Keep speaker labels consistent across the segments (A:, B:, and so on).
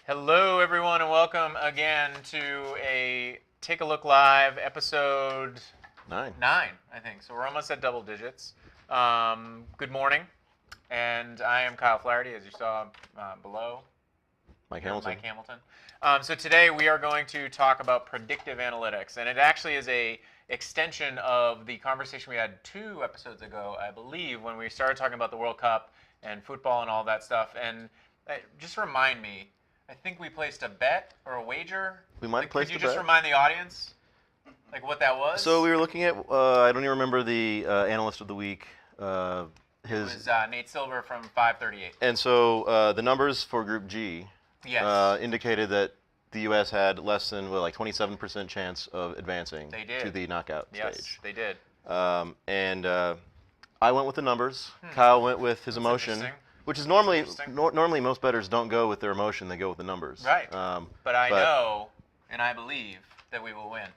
A: Hello, everyone, and welcome again to a Take a Look Live episode 9, I think. So we're almost at double digits. Good morning, and I am Kyle Flaherty, as you saw below.
B: Mike Hamilton.
A: Mike Hamilton. So today we are going to talk about predictive analytics, and it actually is a extension of the conversation we had 2 episodes ago, I believe, when we started talking about the World Cup and football and all that stuff. And just remind me, I think we placed a bet or a wager.
B: We might have placed a bet.
A: Could you just remind the audience, what that was?
B: So we were looking at, I don't even remember the analyst of the week.
A: It was Nate Silver from 538.
B: And so the numbers for Group G indicated that the U.S. had less than 27% chance of advancing to the knockout stage.
A: Yes, they did.
B: And I went with the numbers. Kyle went with his emotion. Which is normally most bettors don't go with their emotion; they go with the numbers.
A: Right. But I know and I believe that we will win.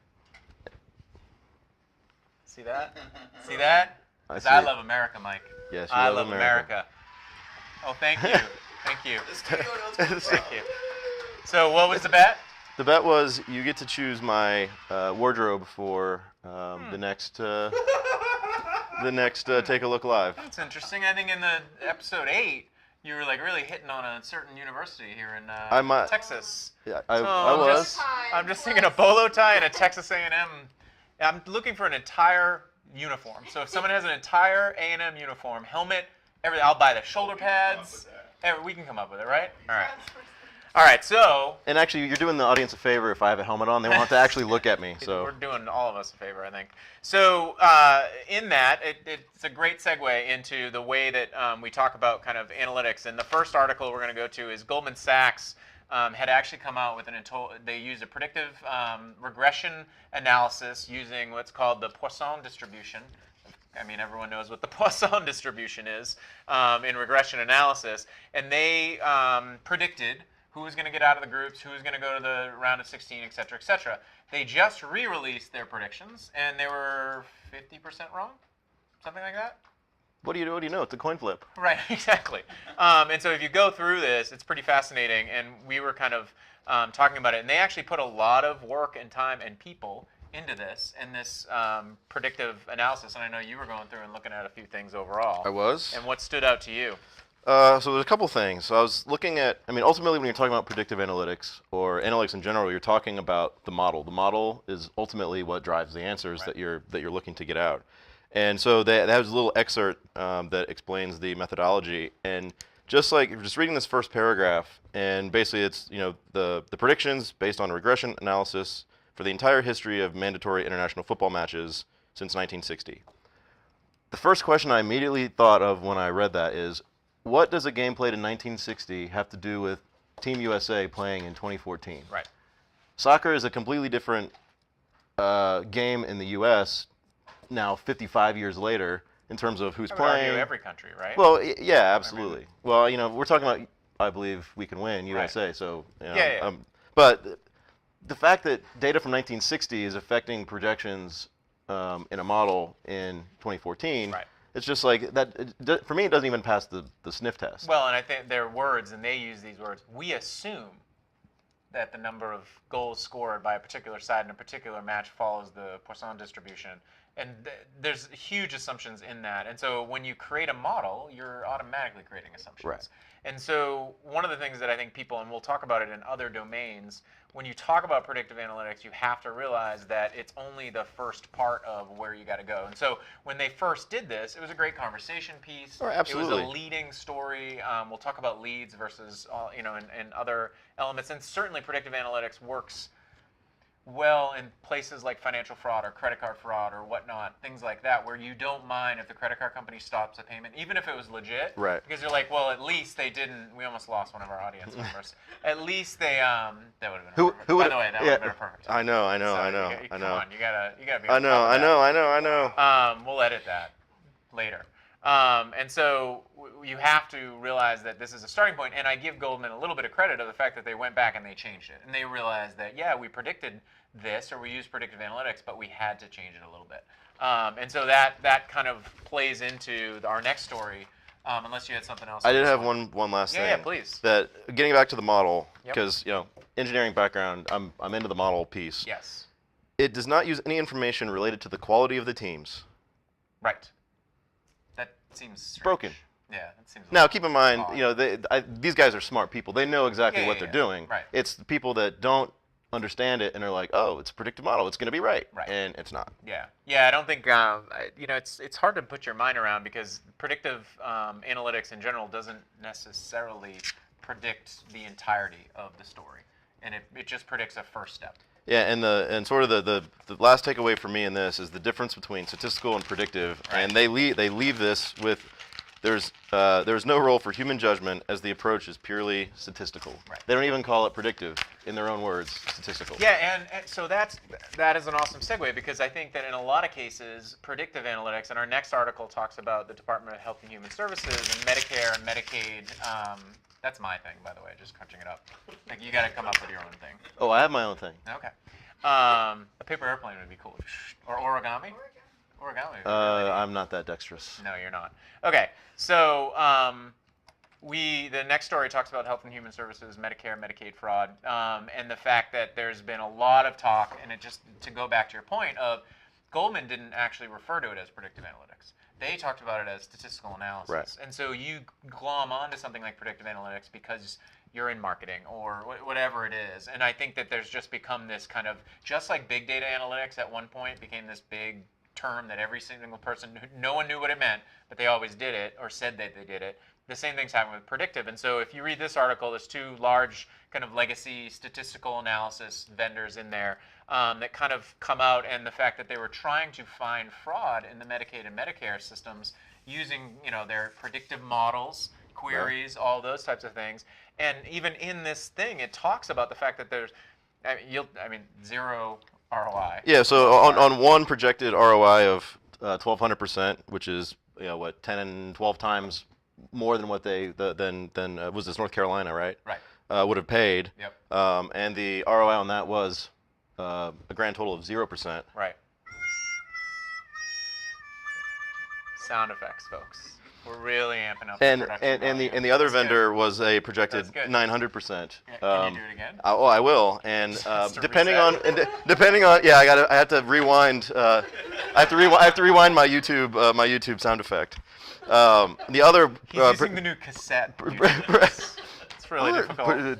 A: See that? See that? Because I love America, Mike.
B: Yes,
A: I love America. Oh, thank you, thank you. Thank you. So, what was the bet?
B: The bet was you get to choose my wardrobe for the next. Take a Look Live.
A: That's interesting. I think in the episode 8, you were really hitting on a certain university here in Texas.
B: Yeah, I was.
A: I'm just thinking a bolo tie and a Texas A&M. I'm looking for an entire uniform. So if someone has an entire A&M uniform, helmet, everything, I'll buy the shoulder pads. We can come up with it, right? All right. All right, so...
B: And actually, you're doing the audience a favor if I have a helmet on. They won't have to actually look at me. So
A: we're doing all of us a favor, I think. So in that, it's a great segue into the way that we talk about kind of analytics. And the first article we're going to go to is Goldman Sachs had actually come out with they used a predictive regression analysis using what's called the Poisson distribution. I mean, everyone knows what the Poisson distribution is in regression analysis. And they predicted who was going to get out of the groups, who was going to go to the round of 16, et cetera, et cetera. They just re-released their predictions, and they were 50% wrong, something like that.
B: What do you know? It's a coin flip.
A: Right, exactly. And so if you go through this, it's pretty fascinating, and we were kind of talking about it. And they actually put a lot of work and time and people into this, predictive analysis. And I know you were going through and looking at a few things overall.
B: I was.
A: And what stood out to you?
B: So there's a couple things. So I was looking at, ultimately when you're talking about predictive analytics or analytics in general, you're talking about the model. The model is ultimately what drives the answers that you're looking to get out. And so that was a little excerpt that explains the methodology. And just reading this first paragraph, and basically it's the predictions based on regression analysis for the entire history of mandatory international football matches since 1960. The first question I immediately thought of when I read that is, what does a game played in 1960 have to do with Team USA playing in 2014?
A: Right.
B: Soccer is a completely different game in the U.S. now 55 years later in terms of who's playing.
A: Argue every country, right?
B: Well, yeah, absolutely. Well, we're talking about, I believe we can win, USA.
A: Right.
B: So,
A: Yeah.
B: But the fact that data from 1960 is affecting projections in a model in 2014.
A: Right.
B: It's just like that. For me, it doesn't even pass the sniff test.
A: Well, and I think their words, and they use these words, we assume that the number of goals scored by a particular side in a particular match follows the Poisson distribution. And there's huge assumptions in that. And so when you create a model, you're automatically creating assumptions.
B: Right.
A: And so one of the things that I think people, and we'll talk about it in other domains, when you talk about predictive analytics, you have to realize that it's only the first part of where you got to go. And so when they first did this, it was a great conversation piece.
B: Oh, absolutely.
A: It was a leading story. We'll talk about leads versus, and other elements. And certainly predictive analytics works well in places like financial fraud or credit card fraud or whatnot, things like that, where you don't mind if the credit card company stops a payment, even if it was legit.
B: Right.
A: Because you're like, well, at least they didn't. We almost lost one of our audience members. At least they. That would have been perfect. By the way, that would have been perfect.
B: I know.
A: Come on, you gotta be.
B: I know.
A: We'll edit that later. And so you have to realize that this is a starting point, and I give Goldman a little bit of credit of the fact that they went back and they changed it, and they realized that we predicted this, or we used predictive analytics, but we had to change it a little bit. And so that kind of plays into our next story unless you had something else.
B: I did have one last thing.
A: Yeah, please.
B: That getting back to the model,
A: Yep.
B: because engineering background, I'm into the model piece.
A: Yes.
B: It does not use any information related to the quality of the teams.
A: Right. That seems strange.
B: Broken.
A: Yeah, that seems.
B: Now, keep in mind,
A: odd.
B: these guys are smart people. They know exactly what they're doing.
A: Right.
B: It's the people that don't understand it and are like, oh, it's a predictive model. It's going to be right.
A: Right.
B: And it's not.
A: Yeah. Yeah, I don't think, it's hard to put your mind around because predictive analytics in general doesn't necessarily predict the entirety of the story. And it just predicts a first step.
B: Yeah, and sort of the last takeaway for me in this is the difference between statistical and predictive.
A: Right.
B: And they leave this with there's no role for human judgment as the approach is purely statistical.
A: Right.
B: They don't even call it predictive in their own words, statistical.
A: Yeah, and so that is an awesome segue because I think that in a lot of cases, predictive analytics, and our next article talks about the Department of Health and Human Services and Medicare and Medicaid. That's my thing, by the way, just crunching it up. Like you got to come up with your own thing.
B: Oh, I have my own thing.
A: Okay. A paper airplane would be cool. Or origami? Origami.
B: I'm not that dexterous.
A: No, you're not. Okay, so the next story talks about Health and Human Services, Medicare, Medicaid fraud, and the fact that there's been a lot of talk, and it just to go back to your point of Goldman didn't actually refer to it as predictive analytics. They talked about it as statistical analysis.
B: Right.
A: And so you glom onto something like predictive analytics because you're in marketing or whatever it is. And I think that there's just become this kind of, just like big data analytics at one point became this big term that every single person, no one knew what it meant, but they always did it or said that they did it. The same thing's happening with predictive. And so if you read this article, there's two large kind of legacy statistical analysis vendors in there that kind of come out, and the fact that they were trying to find fraud in the Medicaid and Medicare systems using their predictive models, queries, all those types of things. And even in this thing, it talks about the fact that there's, zero ROI.
B: Yeah, so on one projected ROI of 1,200%, which is 10 and 12 times more than what was this North Carolina, right?
A: Right.
B: Would have paid.
A: Yep.
B: And the ROI on that was a grand total of 0%.
A: Right. Sound effects, folks. We're really amping up.
B: And the other vendor was a projected 900%.
A: Can you do it again?
B: I will. And depending on, yeah, I have to rewind. I have to rewind my YouTube sound effect. The other.
A: He's using the new cassette. It's really difficult.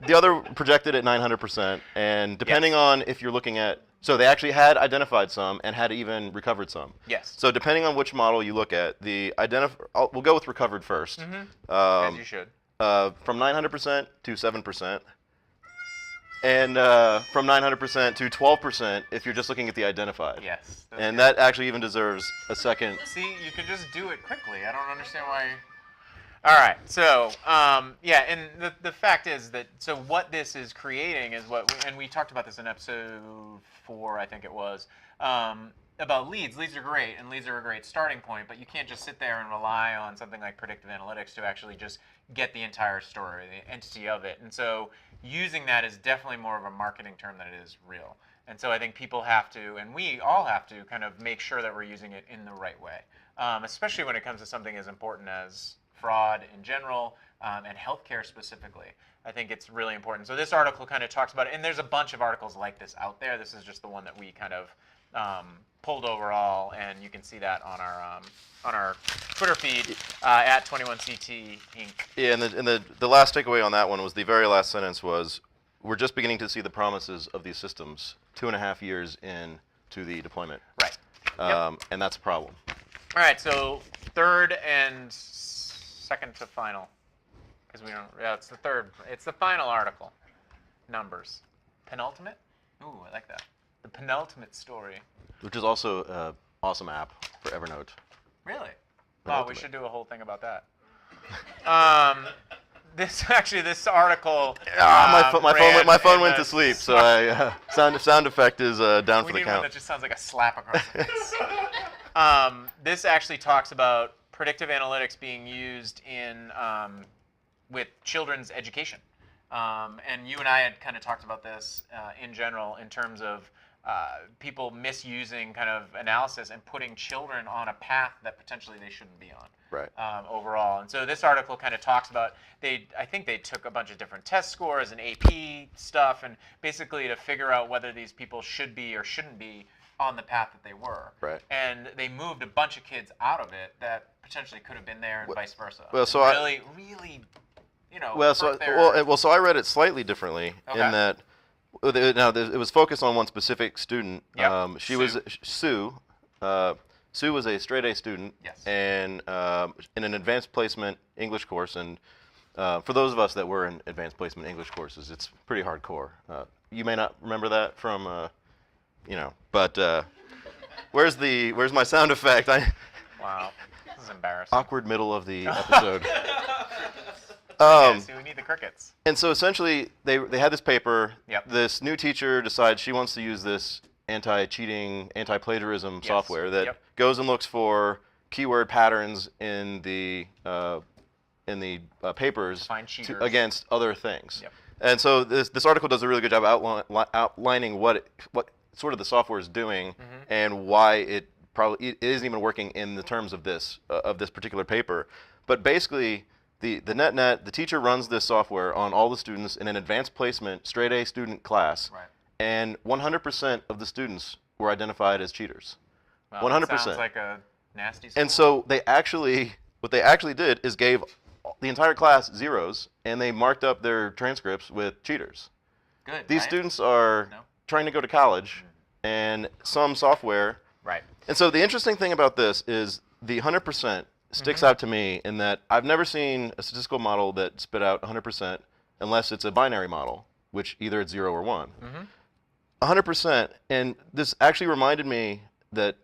B: The other projected at 900%, and depending on if you're looking at, so they actually had identified some and had even recovered some.
A: Yes.
B: So depending on which model you look at, we'll go with recovered first.
A: Mm-hmm. As you should.
B: From 900% to 7%, and from 900% to 12% if you're just looking at the identified.
A: Yes.
B: And that actually even deserves a second.
A: See, you can just do it quickly. I don't understand why. All right, so and the fact is that what this is creating is and we talked about this in episode 4, I think it was, about leads. Leads are great, and leads are a great starting point, but you can't just sit there and rely on something like predictive analytics to actually just get the entire story, the entity of it. And so using that is definitely more of a marketing term than it is real. And so I think people have to, and we all have to, kind of make sure that we're using it in the right way, especially when it comes to something as important as fraud in general, and healthcare specifically. I think it's really important. So this article kind of talks about it, and there's a bunch of articles like this out there. This is just the one that we kind of pulled overall, and you can see that on our Twitter feed at 21CT Inc.
B: Yeah, and the last takeaway on that one was the very last sentence was, we're just beginning to see the promises of these systems 2.5 years into the deployment.
A: Right. Yep.
B: And that's a problem.
A: All right, so third and second to final, because we don't. Yeah, it's the third. It's the final article. Numbers. Penultimate. Ooh, I like that. The penultimate story.
B: Which is also an awesome app for Evernote.
A: Really?
B: Penultimate.
A: Oh, we should do a whole thing about that. This article.
B: My phone went to sleep, so sound effect is down for the
A: We need
B: count.
A: one that just sounds like a slap across the face. This actually talks about predictive analytics being used in with children's education, and you and I had kind of talked about this in general in terms of people misusing kind of analysis and putting children on a path that potentially they shouldn't be on.
B: Right.
A: Overall. And so this article kind of talks about, I think they took a bunch of different test scores and AP stuff, and basically to figure out whether these people should be or shouldn't be on the path that they were.
B: Right.
A: And they moved a bunch of kids out of it that potentially could have been there, and vice versa.
B: Well, so
A: really,
B: so I read it slightly differently in that it was focused on one specific student.
A: Yep.
B: She was Sue. Sue was a straight A student,
A: Yes.
B: and in an advanced placement English course. And for those of us that were in advanced placement English courses, it's pretty hardcore. You may not remember that from, but where's my sound effect?
A: Wow, this is embarrassing.
B: Awkward middle of the episode.
A: So we need the crickets.
B: And so essentially, they had this paper.
A: Yep.
B: This new teacher decides she wants to use this anti-cheating, anti-plagiarism software that goes and looks for keyword patterns in the papers against other things.
A: Yep.
B: And so this article does a really good job outlining what sort of the software is doing and why it isn't even working in the terms of this particular paper. But basically, the teacher runs this software on all the students in an advanced placement straight A student class.
A: Right.
B: And 100% of the students were identified as cheaters.
A: Well,
B: 100%.
A: That sounds like a nasty school.
B: And so what they actually did is gave the entire class zeros, and they marked up their transcripts with cheaters.
A: Good.
B: These students are trying to go to college, and some software.
A: Right.
B: And so the interesting thing about this is the 100% sticks out to me in that I've never seen a statistical model that spit out 100% unless it's a binary model, which either it's 0 or 1. 100%, and this actually reminded me that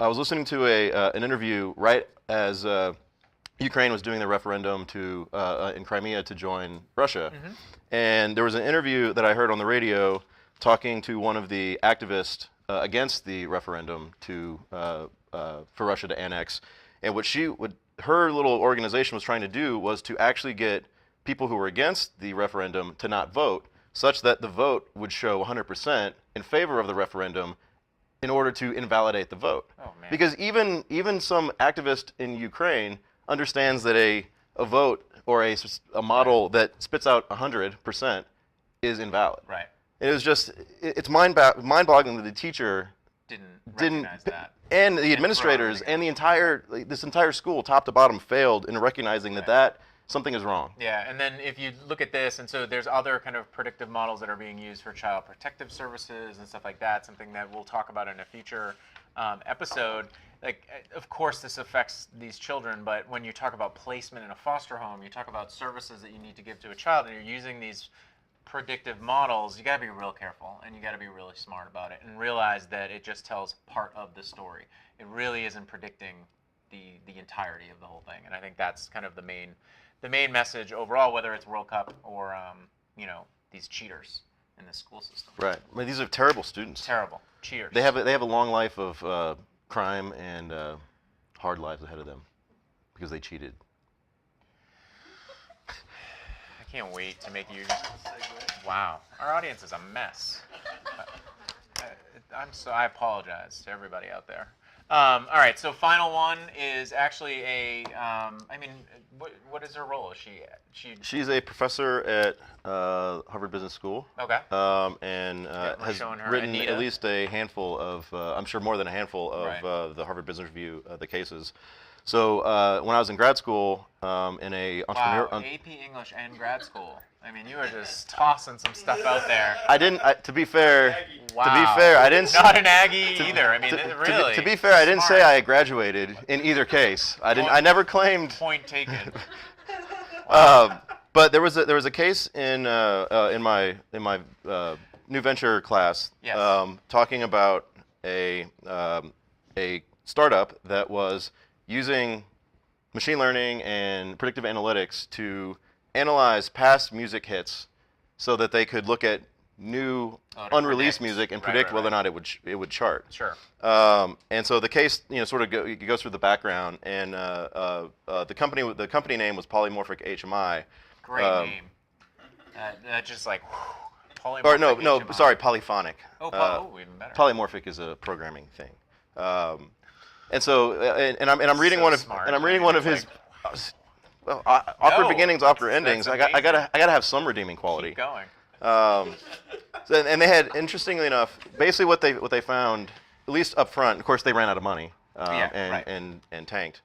B: I was listening to an interview right as Ukraine was doing the referendum in Crimea to join Russia, and there was an interview that I heard on the radio talking to one of the activists against the referendum for Russia to annex, and her little organization was trying to do was to actually get people who were against the referendum to not vote, such that the vote would show 100% in favor of the referendum in order to invalidate the vote.
A: Oh, man.
B: Because even some activist in Ukraine understands that a vote or a model that spits out 100% is invalid.
A: Right.
B: It was just, it's mind-boggling that the teacher
A: didn't recognize that.
B: And the administrators and this entire school, top to bottom, failed in recognizing that something is wrong.
A: Yeah, and then if you look at this, and so there's other kind of predictive models that are being used for child protective services and stuff like that, something that we'll talk about in a future episode. Like, of course, this affects these children, but when you talk about placement in a foster home, you talk about services that you need to give to a child, and you're using these predictive models, you got to be real careful, and you got to be really smart about it, and realize that it just tells part of the story. It really isn't predicting the entirety of the whole thing, and I think that's kind of the main message overall, whether it's World Cup or these cheaters in the school system.
B: Right. I mean, these are terrible students.
A: Terrible cheaters.
B: They have a long life of crime and hard lives ahead of them because they cheated.
A: I can't wait to make you. Wow, our audience is a mess. I apologize to everybody out there. All right, so final one is actually what is her role?
B: She's a professor at Harvard Business School.
A: Okay.
B: And has written
A: Anita.
B: at least a handful of, I'm sure more than a handful of the Harvard Business Review, the cases. So when I was in grad school, in a entrepreneur.
A: Wow, AP English and grad school. I mean, you are just tossing some stuff out there.
B: I didn't. To be fair,
A: wow.
B: To be fair, I didn't.
A: Not an Aggie either. I mean, really.
B: To be fair, I didn't say I graduated in either case. I never claimed.
A: Point taken.
B: But there was a case in my new venture class, talking about a startup that was using machine learning and predictive analytics to analyze past music hits so that they could look at new unreleased music and predict whether or not it would chart.
A: Sure.
B: And so the case, sort of goes through the background, and the company name was Polymorphic HMI.
A: Great name. That just like
B: Or no,
A: HMI.
B: sorry, polyphonic.
A: Oh, even better.
B: Polymorphic is a programming thing. And so, and I'm reading
A: So
B: one of
A: smart.
B: and I'm reading one of his. Well, awkward beginnings, awkward endings. I gotta have some redeeming quality.
A: Keep going.
B: And they had, interestingly enough, basically what they found, at least up front. Of course, they ran out of money, and tanked.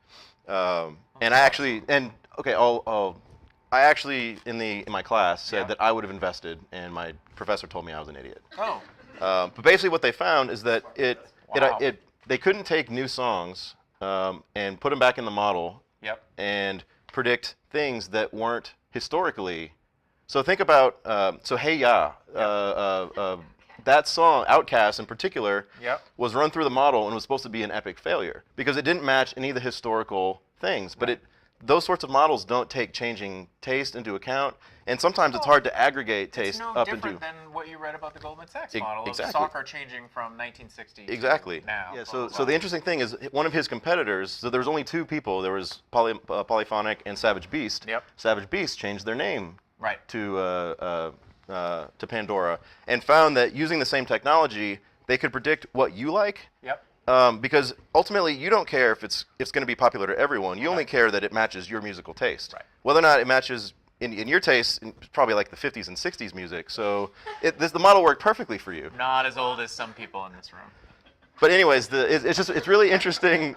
B: And I actually, I actually in my class said that I would have invested, and my professor told me I was an idiot.
A: Oh.
B: But basically, what they found is that
A: Wow.
B: they couldn't take new songs and put them back in the model.
A: Yep.
B: And predict things that weren't historically. So think about Hey Ya, that song, Outkast in particular, was run through the model and was supposed to be an epic failure because it didn't match any of the historical things. But those sorts of models don't take changing taste into account, and sometimes it's hard to aggregate taste
A: up into.
B: up
A: It's no
B: into.
A: different than what you read about the Goldman Sachs model
B: exactly.
A: of soccer changing from 1960
B: Exactly.
A: to now.
B: Yeah. So the interesting thing is one of his competitors. So there was only two people. There was Polyphonic and Savage Beast.
A: Yep.
B: Savage Beast changed their name
A: to
B: Pandora and found that using the same technology, they could predict what you like.
A: Yep.
B: Because ultimately, you don't care if it's going to be popular to everyone. You only care that it matches your musical taste.
A: Right.
B: Whether or not it matches in your taste, probably like the 50s and 60s music. So the model worked perfectly for you.
A: Not as old as some people in this room.
B: But anyways, it's really interesting.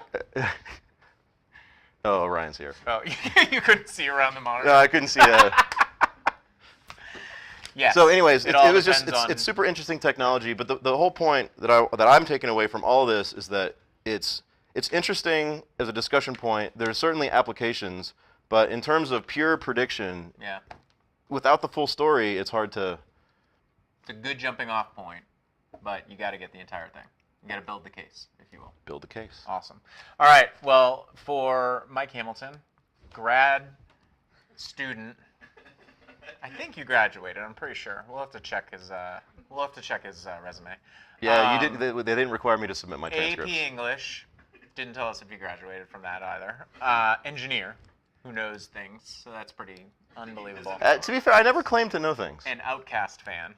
B: Oh, Ryan's here.
A: Oh, you couldn't see around the monitor.
B: No, I couldn't see.
A: Yes.
B: So anyways,
A: it's
B: super interesting technology. But the whole point that I'm taking away from all of this is that it's interesting as a discussion point. There's certainly applications, but in terms of pure prediction, without the full story, it's hard to.
A: It's a good jumping off point, but you got to get the entire thing. You got to build the case, if you will.
B: Build the case.
A: Awesome. All right. Well, for Mike Hamilton, grad student. I think you graduated. I'm pretty sure. We'll have to check his. Resume.
B: Yeah, you did. They didn't require me to submit my transcripts.
A: AP English. Didn't tell us if you graduated from that either. Engineer, who knows things. So that's pretty unbelievable.
B: To be fair, I never claimed to know things.
A: An Outkast fan.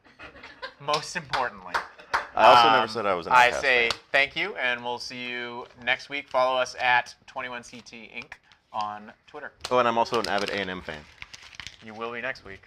A: Most importantly.
B: I also never said I was an Outkast
A: I say
B: fan.
A: thank you, and we'll see you next week. Follow us at 21CT Inc. on Twitter.
B: Oh, and I'm also an avid A&M fan.
A: You will be next week.